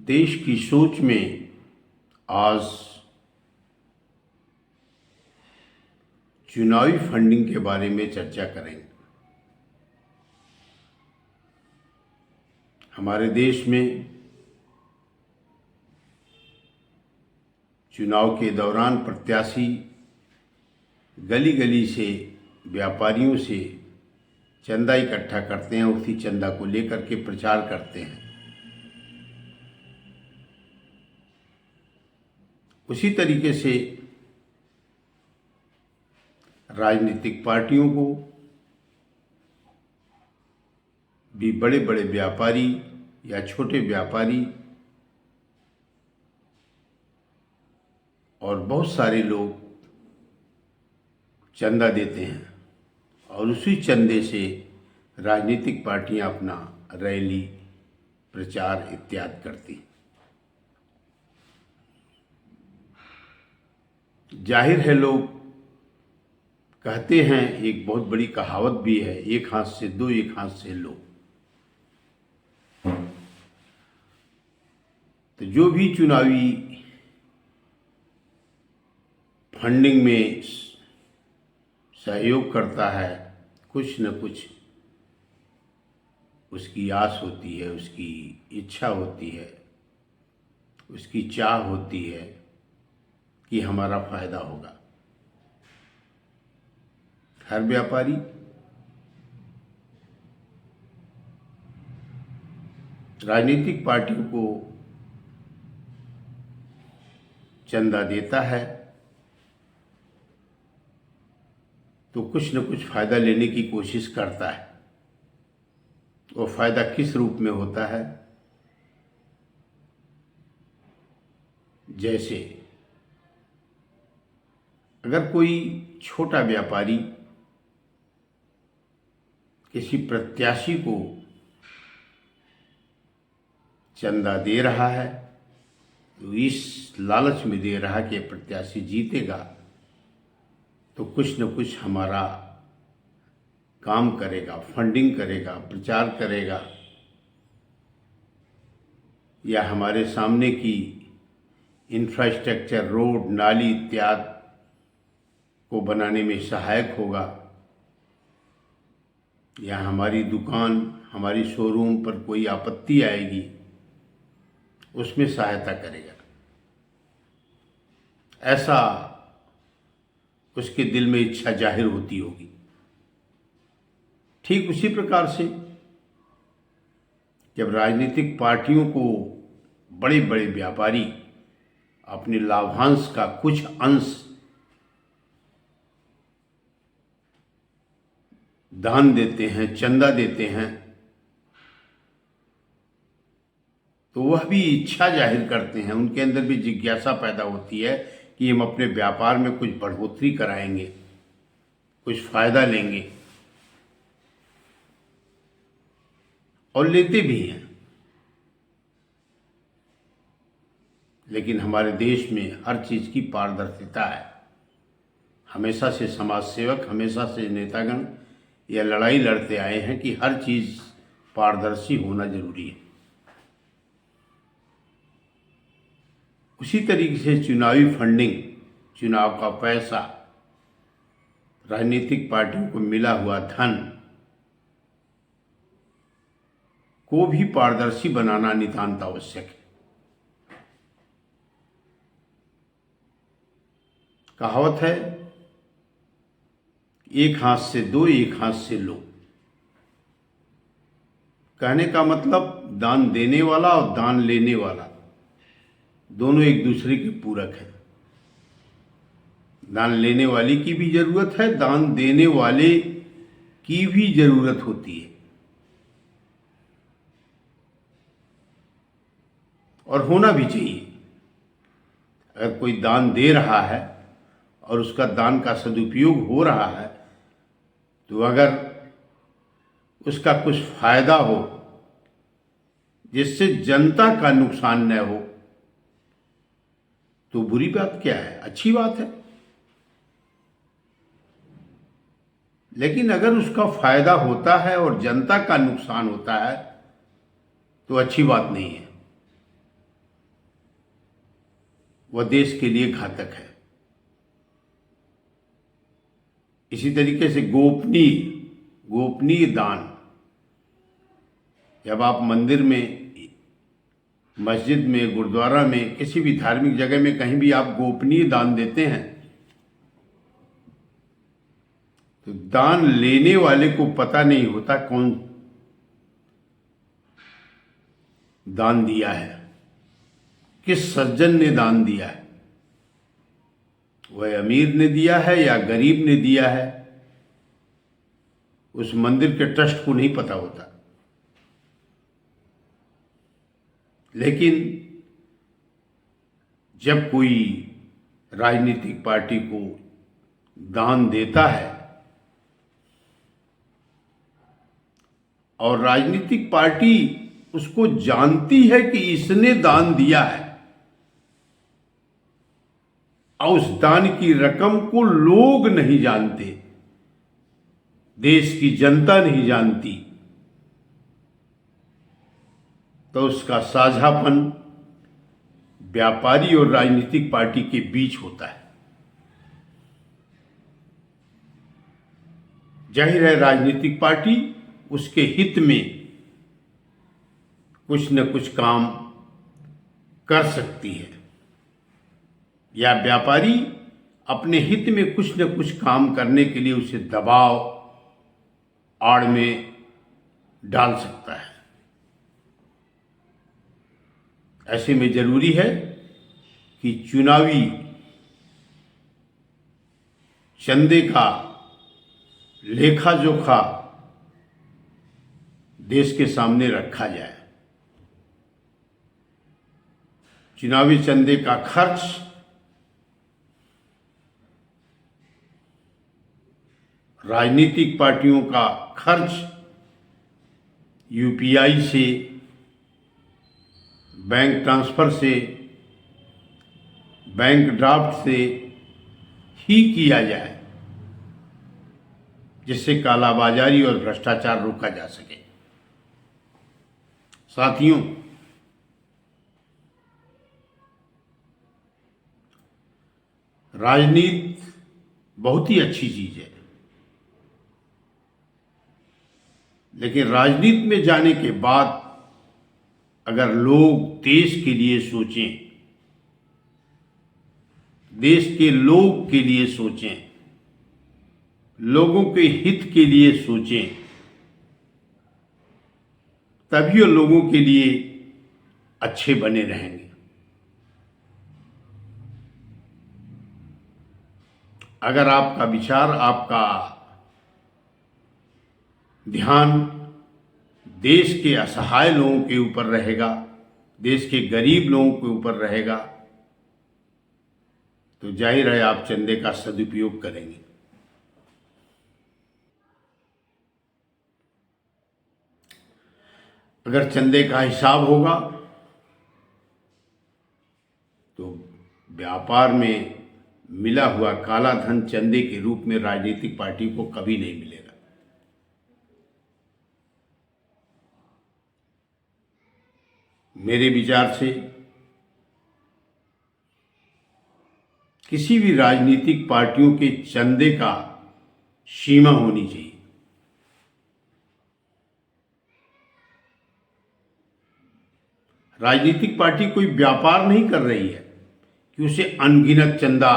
देश की सोच में आज चुनावी फंडिंग के बारे में चर्चा करेंगे। हमारे देश में चुनाव के दौरान प्रत्याशी गली गली से व्यापारियों से चंदा इकट्ठा करते हैं, उसी चंदा को लेकर के प्रचार करते हैं। उसी तरीके से राजनीतिक पार्टियों को भी बड़े बड़े व्यापारी या छोटे व्यापारी और बहुत सारे लोग चंदा देते हैं और उसी चंदे से राजनीतिक पार्टियां अपना रैली, प्रचार इत्यादि करती। जाहिर है, लोग कहते हैं, एक बहुत बड़ी कहावत भी है, एक हाथ से दो, एक हाथ से लो। तो जो भी चुनावी फंडिंग में सहयोग करता है, कुछ न कुछ उसकी आस होती है, उसकी इच्छा होती है, उसकी चाह होती है कि हमारा फायदा होगा। हर व्यापारी राजनीतिक पार्टियों को चंदा देता है तो कुछ न कुछ फायदा लेने की कोशिश करता है। वो फायदा किस रूप में होता है? जैसे अगर कोई छोटा व्यापारी किसी प्रत्याशी को चंदा दे रहा है तो इस लालच में दे रहा है कि प्रत्याशी जीतेगा तो कुछ न कुछ हमारा काम करेगा, फंडिंग करेगा, प्रचार करेगा, या हमारे सामने की इंफ्रास्ट्रक्चर, रोड, नाली इत्यादि को बनाने में सहायक होगा, या हमारी दुकान, हमारी शोरूम पर कोई आपत्ति आएगी उसमें सहायता करेगा। ऐसा उसके दिल में इच्छा जाहिर होती होगी। ठीक उसी प्रकार से जब राजनीतिक पार्टियों को बड़े बड़े व्यापारी अपने लाभांश का कुछ अंश दान देते हैं, चंदा देते हैं, तो वह भी इच्छा जाहिर करते हैं, उनके अंदर भी जिज्ञासा पैदा होती है कि हम अपने व्यापार में कुछ बढ़ोतरी कराएंगे, कुछ फायदा लेंगे, और लेते भी हैं। लेकिन हमारे देश में हर चीज की पारदर्शिता है। हमेशा से समाज सेवक, हमेशा से नेतागण यह लड़ाई लड़ते आए हैं कि हर चीज पारदर्शी होना जरूरी है। उसी तरीके से चुनावी फंडिंग, चुनाव का पैसा, राजनीतिक पार्टियों को मिला हुआ धन को भी पारदर्शी बनाना नितांत आवश्यक है। कहावत है, एक हाथ से दो, एक हाथ से लो। कहने का मतलब दान देने वाला और दान लेने वाला दोनों एक दूसरे के पूरक हैं। दान लेने वाले की भी जरूरत है, दान देने वाले की भी जरूरत होती है, और होना भी चाहिए। अगर कोई दान दे रहा है और उसका दान का सदुपयोग हो रहा है, तो अगर उसका कुछ फायदा हो जिससे जनता का नुकसान न हो तो बुरी बात क्या है? अच्छी बात है। लेकिन अगर उसका फायदा होता है और जनता का नुकसान होता है तो अच्छी बात नहीं है। वह देश के लिए घातक है। इसी तरीके से गोपनीय दान, जब आप मंदिर में, मस्जिद में, गुरुद्वारा में, किसी भी धार्मिक जगह में कहीं भी आप गोपनीय दान देते हैं तो दान लेने वाले को पता नहीं होता कौन दान दिया है, किस सज्जन ने दान दिया है। वह अमीर ने दिया है या गरीब ने दिया है, उस मंदिर के ट्रस्ट को नहीं पता होता। लेकिन जब कोई राजनीतिक पार्टी को दान देता है और राजनीतिक पार्टी उसको जानती है कि इसने दान दिया है और उस दान की रकम को लोग नहीं जानते, देश की जनता नहीं जानती, तो उसका साझापन व्यापारी और राजनीतिक पार्टी के बीच होता है। जाहिर है राजनीतिक पार्टी उसके हित में कुछ न कुछ काम कर सकती है, या व्यापारी अपने हित में कुछ न कुछ काम करने के लिए उसे दबाव आड़ में डाल सकता है। ऐसे में जरूरी है कि चुनावी चंदे का लेखा जोखा देश के सामने रखा जाए। चुनावी चंदे का खर्च राजनीतिक पार्टियों का खर्च यूपीआई से, बैंक ट्रांसफर से, बैंक ड्राफ्ट से ही किया जाए, जिससे कालाबाजारी और भ्रष्टाचार रोका जा सके। साथियों, राजनीति बहुत ही अच्छी चीज है, लेकिन राजनीति में जाने के बाद अगर लोग देश के लिए सोचें, देश के लोग के लिए सोचें, लोगों के हित के लिए सोचें, तभी वो लोगों के लिए अच्छे बने रहेंगे। अगर आपका विचार, आपका ध्यान देश के असहाय लोगों के ऊपर रहेगा, देश के गरीब लोगों के ऊपर रहेगा, तो जाहिर है आप चंदे का सदुपयोग करेंगे। अगर चंदे का हिसाब होगा तो व्यापार में मिला हुआ काला धन चंदे के रूप में राजनीतिक पार्टी को कभी नहीं मिलेगा। मेरे विचार से किसी भी राजनीतिक पार्टियों के चंदे का सीमा होनी चाहिए। राजनीतिक पार्टी कोई व्यापार नहीं कर रही है कि उसे अनगिनत चंदा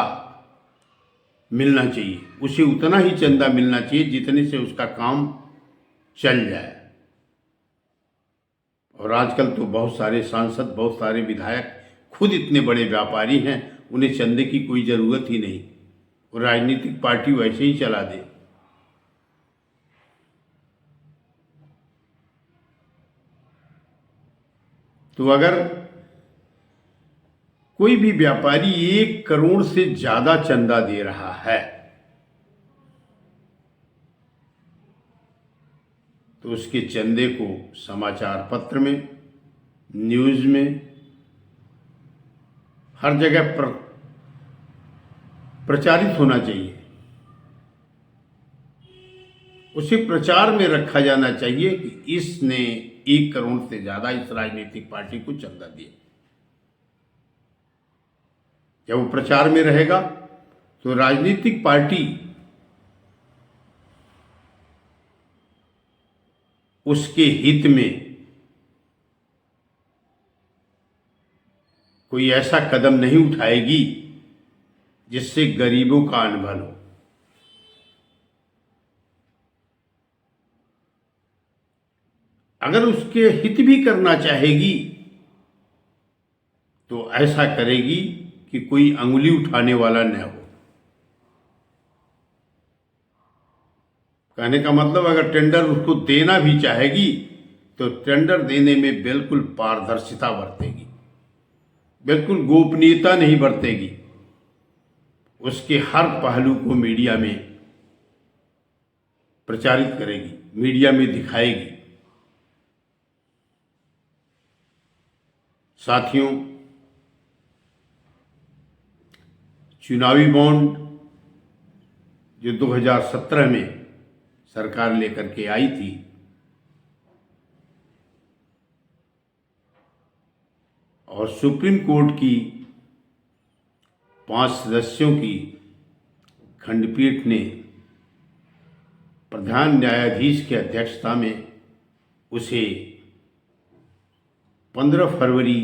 मिलना चाहिए, उसे उतना ही चंदा मिलना चाहिए जितने से उसका काम चल जाए। और आजकल तो बहुत सारे सांसद, बहुत सारे विधायक खुद इतने बड़े व्यापारी हैं, उन्हें चंदे की कोई ज़रूरत ही नहीं, और राजनीतिक पार्टी वैसे ही चला दे। तो अगर कोई भी व्यापारी 1 करोड़ से ज़्यादा चंदा दे रहा है तो उसके चंदे को समाचार पत्र में, न्यूज़ में, हर जगह प्रचारित होना चाहिए। उसे प्रचार में रखा जाना चाहिए कि इसने 1 करोड़ से ज़्यादा इस राजनीतिक पार्टी को चंदा दिया। जब वो प्रचार में रहेगा तो राजनीतिक पार्टी उसके हित में कोई ऐसा कदम नहीं उठाएगी जिससे गरीबों का अनबन हो। अगर उसके हित भी करना चाहेगी तो ऐसा करेगी कि कोई अंगुली उठाने वाला न हो। कहने का मतलब अगर टेंडर उसको देना भी चाहेगी तो टेंडर देने में बिल्कुल पारदर्शिता बरतेगी, बिल्कुल गोपनीयता नहीं बरतेगी। उसके हर पहलू को मीडिया में प्रचारित करेगी, मीडिया में दिखाएगी। साथियों, चुनावी बॉन्ड जो 2017 में सरकार लेकर के आई थी, और सुप्रीम कोर्ट की 5 सदस्यों की खंडपीठ ने प्रधान न्यायाधीश की अध्यक्षता में उसे 15 फरवरी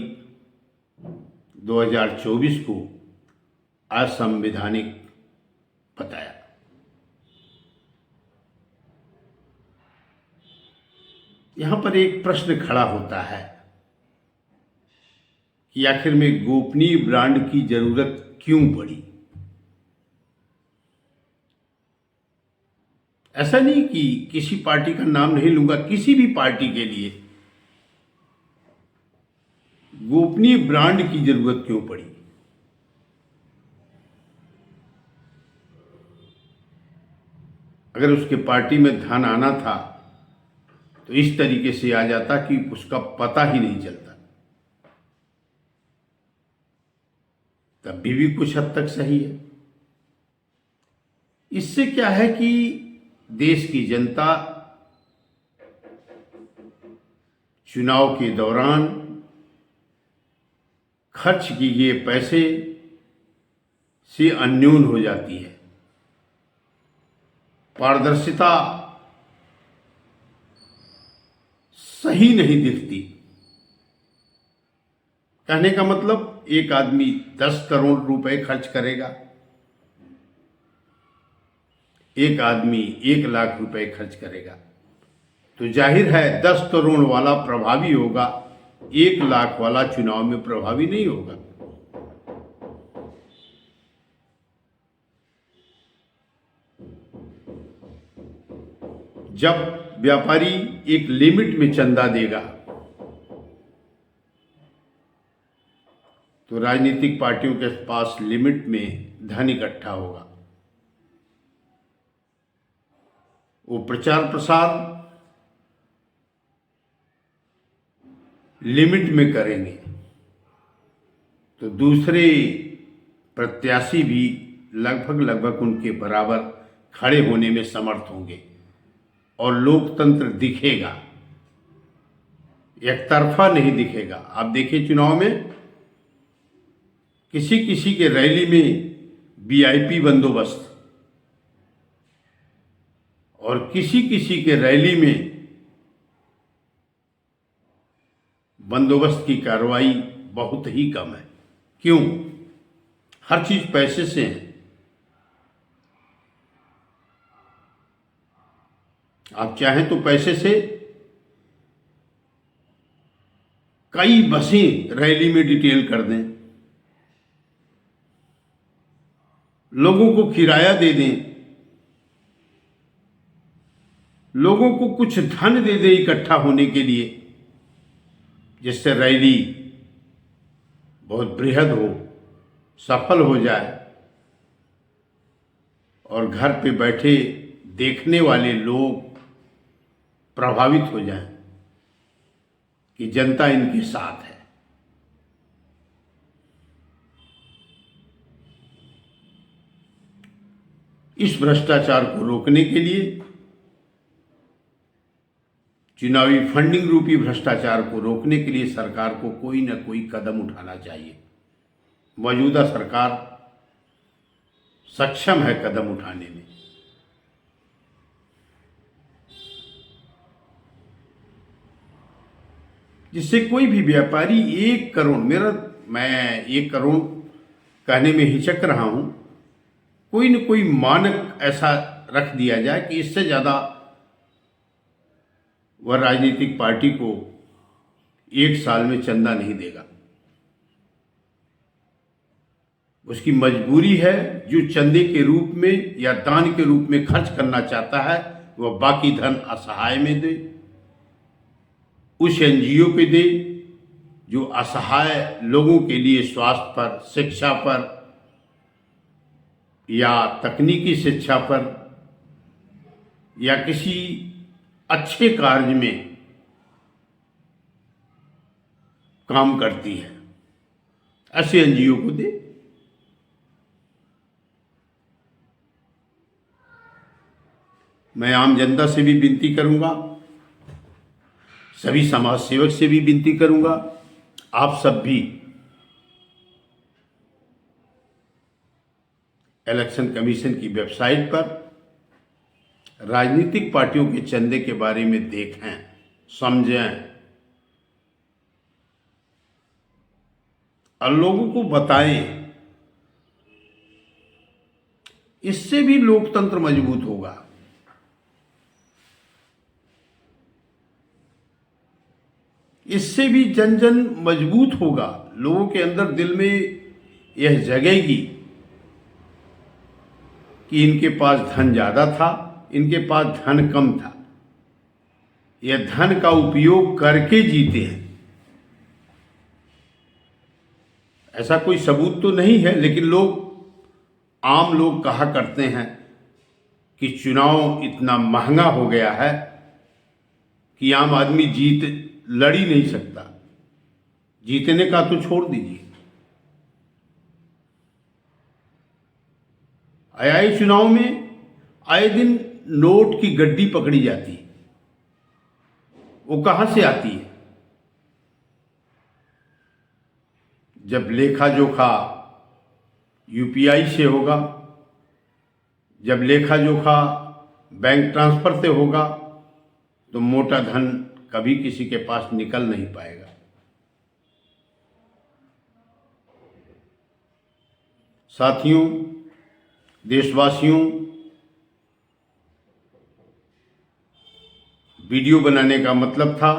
2024 को असंवैधानिक बताया। यहां पर एक प्रश्न खड़ा होता है कि आखिर में गोपनीय ब्रांड की जरूरत क्यों पड़ी। ऐसा नहीं कि किसी पार्टी का नाम नहीं लूंगा, किसी भी पार्टी के लिए गोपनीय ब्रांड की जरूरत क्यों पड़ी। अगर उसके पार्टी में धन आना था तो इस तरीके से आ जाता कि उसका पता ही नहीं चलता। तब भी कुछ हद तक सही है। इससे क्या है कि देश की जनता चुनाव के दौरान खर्च किए गए पैसे से अन्यून हो जाती है। पारदर्शिता सही नहीं दिखती। कहने का मतलब एक आदमी 10 करोड़ रुपए खर्च करेगा, एक आदमी 1 लाख रुपए खर्च करेगा, तो जाहिर है 10 करोड़ वाला प्रभावी होगा, 1 लाख वाला चुनाव में प्रभावी नहीं होगा। जब व्यापारी एक लिमिट में चंदा देगा तो राजनीतिक पार्टियों के पास लिमिट में धन इकट्ठा होगा। वो प्रचार प्रसार लिमिट में करेंगे तो दूसरे प्रत्याशी भी लगभग उनके बराबर खड़े होने में समर्थ होंगे और लोकतंत्र दिखेगा, एक तरफा नहीं दिखेगा। आप देखिए चुनाव में किसी किसी के रैली में वीआईपी बंदोबस्त और किसी किसी के रैली में बंदोबस्त की कार्रवाई बहुत ही कम है। क्यों? हर चीज पैसे से है। आप चाहें तो पैसे से कई बसें रैली में डिटेल कर दें, लोगों को किराया दे दें, लोगों को कुछ धन दे दें इकट्ठा होने के लिए, जिससे रैली बहुत बृहद हो, सफल हो जाए और घर पे बैठे देखने वाले लोग प्रभावित हो जाएं कि जनता इनके साथ है। इस भ्रष्टाचार को रोकने के लिए, चुनावी फंडिंग रूपी भ्रष्टाचार को रोकने के लिए सरकार को कोई न कोई कदम उठाना चाहिए। मौजूदा सरकार सक्षम है कदम उठाने में। जिससे कोई भी व्यापारी 1 करोड़, मैं 1 करोड़ कहने में हिचक रहा हूं, कोई न कोई मानक ऐसा रख दिया जाए कि इससे ज़्यादा वह राजनीतिक पार्टी को 1 साल में चंदा नहीं देगा। उसकी मजबूरी है, जो चंदे के रूप में या दान के रूप में खर्च करना चाहता है वह बाकी धन असहाय में दे, उस एनजीओ पे दे जो असहाय लोगों के लिए स्वास्थ्य पर, शिक्षा पर या तकनीकी शिक्षा पर या किसी अच्छे कार्य में काम करती है, ऐसे एनजीओ को दे। मैं आम जनता से भी विनती करूंगा, सभी समाज सेवक से भी विनती करूंगा, आप सब भी इलेक्शन कमीशन की वेबसाइट पर राजनीतिक पार्टियों के चंदे के बारे में देखें, समझें और लोगों को बताएं। इससे भी लोकतंत्र मजबूत होगा। इससे भी जन जन मजबूत होगा। लोगों के अंदर दिल में यह जगेगी कि इनके पास धन ज़्यादा था, इनके पास धन कम था, यह धन का उपयोग करके जीते हैं। ऐसा कोई सबूत तो नहीं है, लेकिन आम लोग कहा करते हैं कि चुनाव इतना महंगा हो गया है कि आम आदमी लड़ ही नहीं सकता। जीतने का तो छोड़ दीजिए, आए चुनाव में आए दिन नोट की गड्डी पकड़ी जाती है। वो कहां से आती है? जब लेखा जोखा यूपीआई से होगा, जब लेखा जोखा बैंक ट्रांसफर से होगा, तो मोटा धन कभी किसी के पास निकल नहीं पाएगा। साथियों, देशवासियों, वीडियो बनाने का मतलब था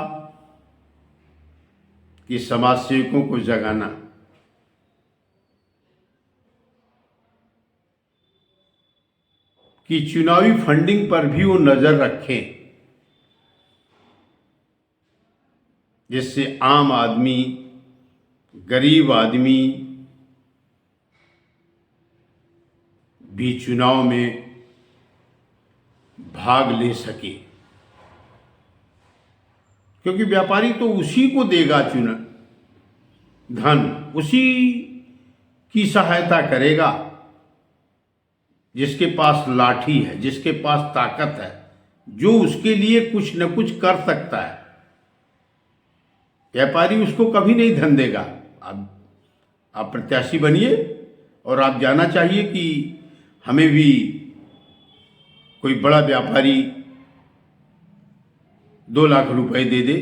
कि समाज सेवकों को जगाना, कि चुनावी फंडिंग पर भी वो नजर रखें, जिससे आम आदमी, गरीब आदमी भी चुनाव में भाग ले सके। क्योंकि व्यापारी तो उसी को देगा धन, उसी की सहायता करेगा जिसके पास लाठी है, जिसके पास ताकत है, जो उसके लिए कुछ न कुछ कर सकता है। व्यापारी उसको कभी नहीं धन देगा। आप प्रत्याशी बनिए और आप जानना चाहिए कि हमें भी कोई बड़ा व्यापारी 2 लाख रुपए दे दे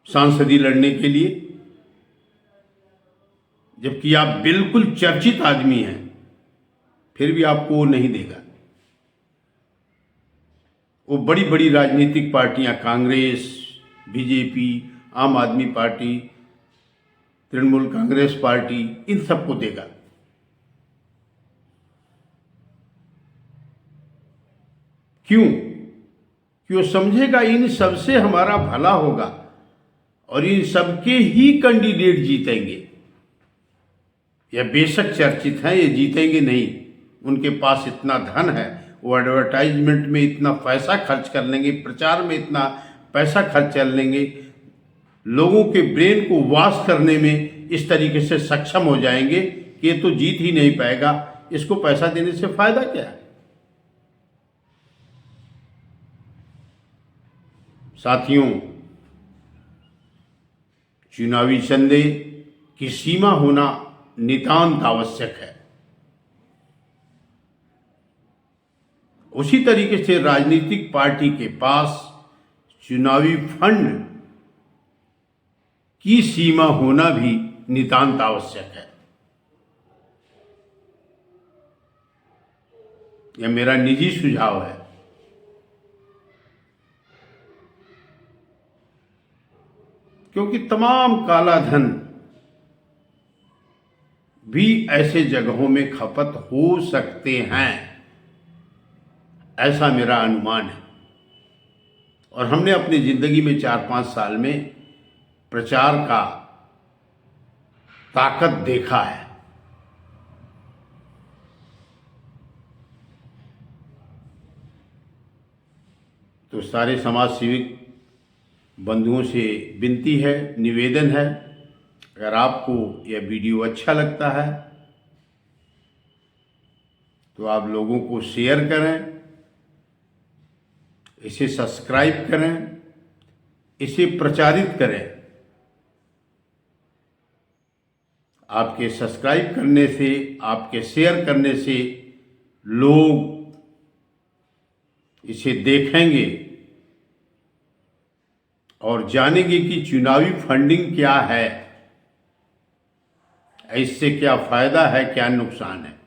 सांसदी लड़ने के लिए, जबकि आप बिल्कुल चर्चित आदमी हैं, फिर भी आपको वो नहीं देगा। वो बड़ी बड़ी राजनीतिक पार्टियां, कांग्रेस, बीजेपी, आम आदमी पार्टी, तृणमूल कांग्रेस पार्टी, इन सबको देगा। क्यों? कि वो समझेगा इन सबसे हमारा भला होगा और इन सबके ही कैंडिडेट जीतेंगे। यह बेशक चर्चित हैं, ये जीतेंगे नहीं, उनके पास इतना धन है, वो एडवर्टाइजमेंट में इतना पैसा खर्च कर लेंगे, प्रचार में इतना पैसा खर्च कर लेंगे, लोगों के ब्रेन को वॉश करने में इस तरीके से सक्षम हो जाएंगे कि ये तो जीत ही नहीं पाएगा, इसको पैसा देने से फायदा क्या है। साथियों, चुनावी चंदे की सीमा होना नितांत आवश्यक है। उसी तरीके से राजनीतिक पार्टी के पास चुनावी फंड की सीमा होना भी नितांत आवश्यक है। यह मेरा निजी सुझाव है। क्योंकि तमाम काला धन भी ऐसे जगहों में खपत हो सकते हैं, ऐसा मेरा अनुमान है। और हमने अपनी जिंदगी में 4-5 साल में प्रचार का ताकत देखा है। तो सारे समाज सेविक बंधुओं से विनती है, निवेदन है, अगर आपको यह वीडियो अच्छा लगता है तो आप लोगों को शेयर करें, इसे सब्सक्राइब करें, इसे प्रचारित करें। आपके सब्सक्राइब करने से, आपके शेयर करने से लोग इसे देखेंगे और जानेंगे कि चुनावी फंडिंग क्या है, इससे क्या फायदा है, क्या नुकसान है।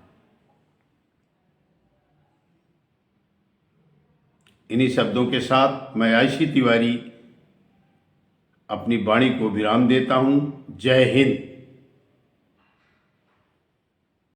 इन्हीं शब्दों के साथ मैं आईसी तिवारी अपनी वाणी को विराम देता हूं। जय हिंद।